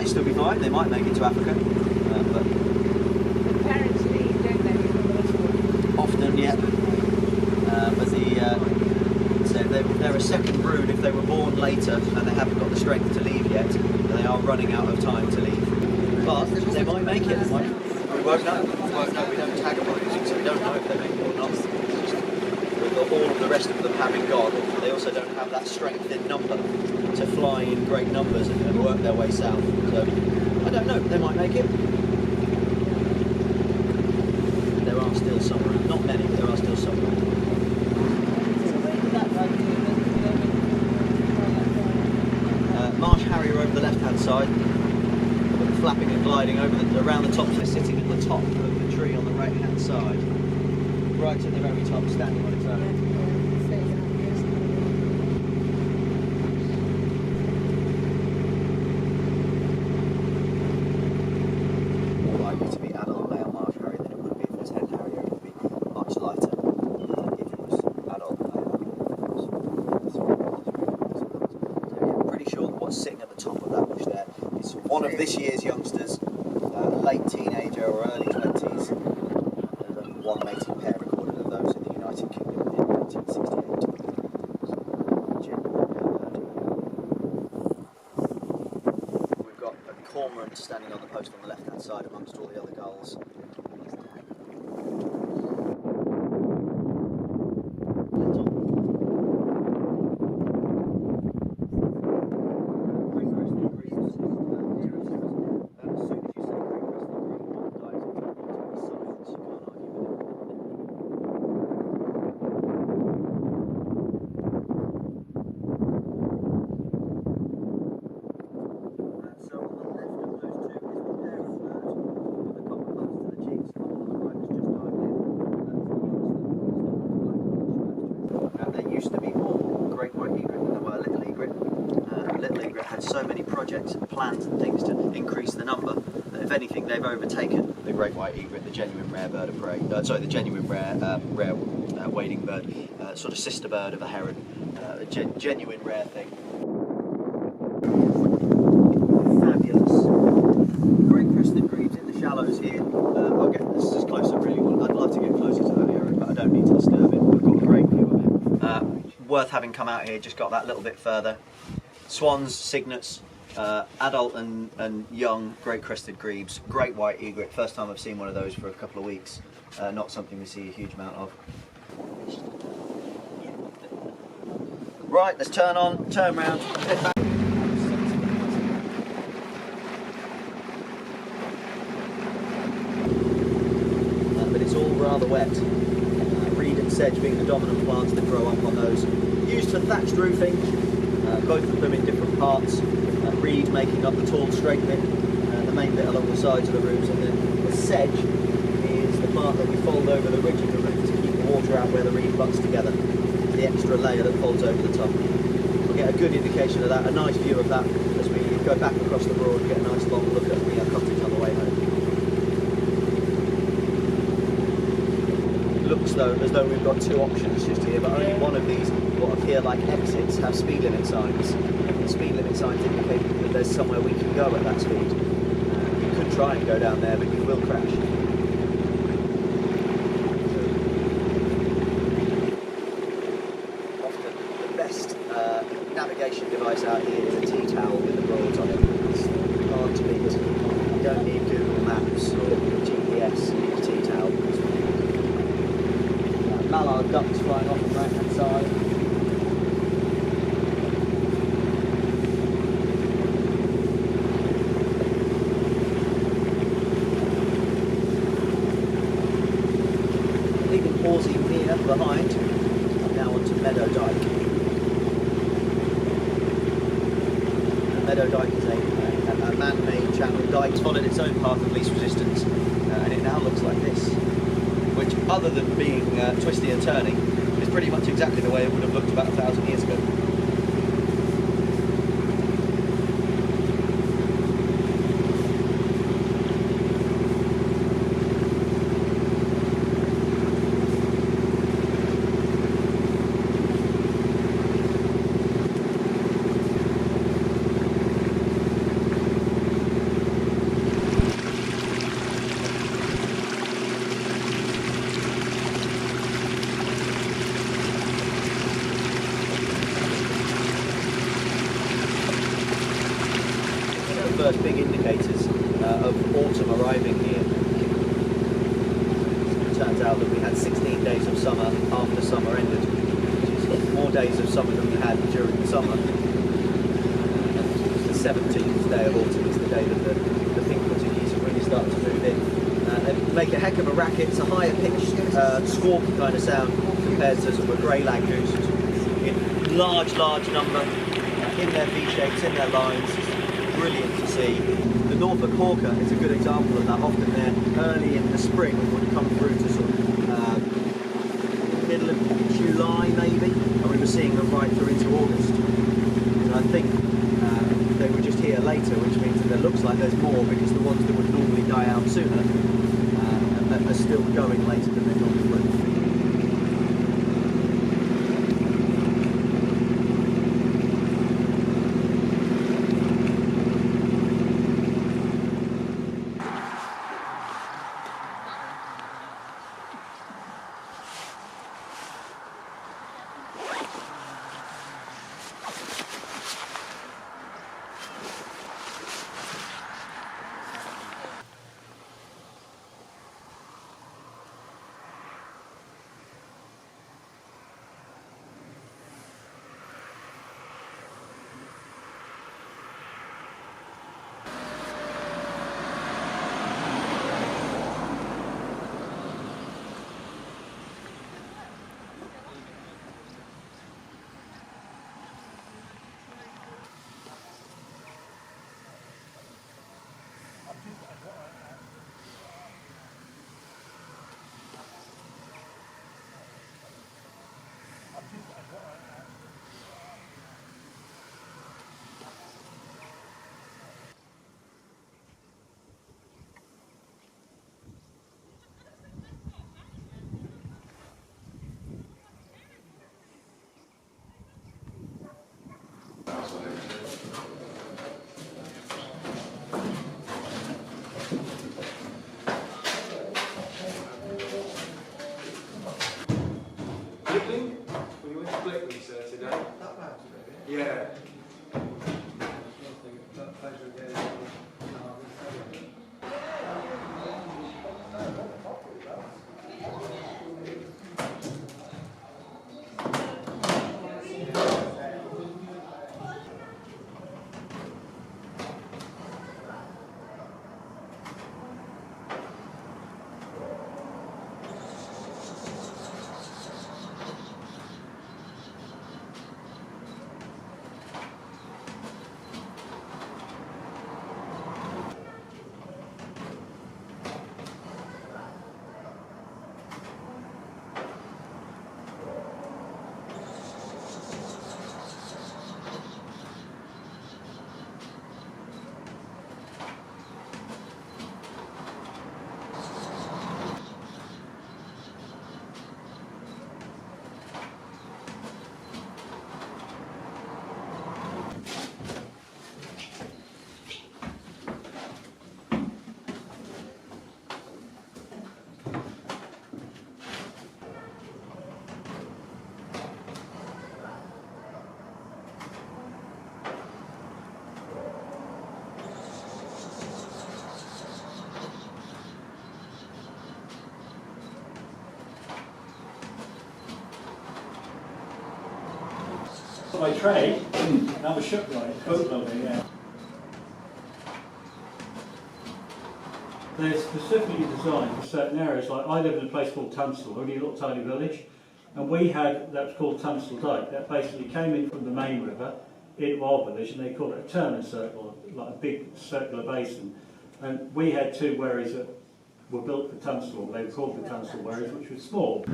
They still be fine. They might make it to Africa, but The parents leave, don't they? often, yeah. But so they're a second brood. If they were born later and they haven't got the strength to leave yet, they are running out of time to leave. But they might make it. We won't know. We don't tag them on anything, so we don't know if they make it or not. With all of the rest of them having gone, they also don't have that strength in number to fly in great numbers and work their way south. So I don't know. They might make it. There are still some around. Not many, but there are still some around. Marsh Harrier over the left-hand side, flapping and gliding around the top. So sitting at the top of the tree on the right-hand side, right at the very top, standing on its own. More likely to be adult male Marsh Harrier than it would be if it was hen Harrier. It would be much lighter if it was adult male. Pretty sure what's sitting at the top of that bush there is one of this year's youngsters, late teenager or early 20s. There's only one mating pair recorded of those in the United Kingdom in 1968. We've got a cormorant standing on the post on the left hand side amongst all the other gulls. So many projects and plans and things to increase the number that if anything they've overtaken the great white egret, the genuine rare bird of prey, the genuine rare wading bird, sort of sister bird of a heron, a genuine rare thing. Fabulous. Great crested grebes in the shallows here. I'll get this as close as I really want. I'd love to get closer to that area, but I don't need to disturb it. We've got a great view of it. Worth having come out here, just got that little bit further. Swans, cygnets, adult and young great crested grebes, great white egret. First time I've seen one of those for a couple of weeks. Not something we see a huge amount of. Right, let's turn round, head back. But it's all rather wet. Reed and sedge being the dominant plants that grow up on those. Used for thatched roofing. Both of them in different parts. Reed making up the tall straight bit, the main bit along the sides of the roofs, and then the sedge is the part that we fold over the ridge of the roof to keep the water out where the reed butts together, the extra layer that folds over the top. We'll get a good indication of that, a nice view of that as we go back across the broad and get a nice long look at the cottage on the way home. Looks as though we've got two options just here, but only one of these, what appear like exits, have speed limit signs. The speed limit signs indicate that there's somewhere we can go at that speed. You could try and go down there, but you will crash. Often the best navigation device out here is a tea towel with the broads on it. It's hard to beat. You don't need Google Maps or GPS, you need a tea towel. Mallard ducks flying off on the right hand side. Leaving Horsey near behind, I'm now onto Meadow Dyke. The Meadow Dyke is a man-made channel dike. It's followed its own path of least resistance, and it now looks like this, which, other than being twisty and turning, is pretty much exactly the way it would have looked about 1,000 years ago. first big indicators of autumn arriving here. It turns out that we had 16 days of summer after summer ended, which is more days of summer than we had during the summer. The 17th day of autumn is the day that the pink Portuguese have really started to move in. They make a heck of a racket. It's a higher pitched squawk kind of sound compared to sort of a grey lag goose in large number, in their V-shapes, in their lines. It's brilliant to see. The Norfolk Hawker is a good example of that. Often they're early in the spring and would come through to sort of middle of July maybe, and we were seeing them right through into August. And I think they were just here later, which means that it looks like there's more, because the ones that would normally die out sooner are still going later than they normally would. Blickling? We went to Blickling, sir, today. That bad today? Yeah. Pleasure again. By trade, I'm a shipwright, boat loading, yeah. They're specifically designed for certain areas. Like I live in a place called Tunstall, only a little tiny village, and we had that was called Tunstall Dyke. That basically came in from the main river into our village, and they called it a turning circle, like a big circular basin. And we had two wherries that were built for Tunstall. They were called the Tunstall wherries, which were small.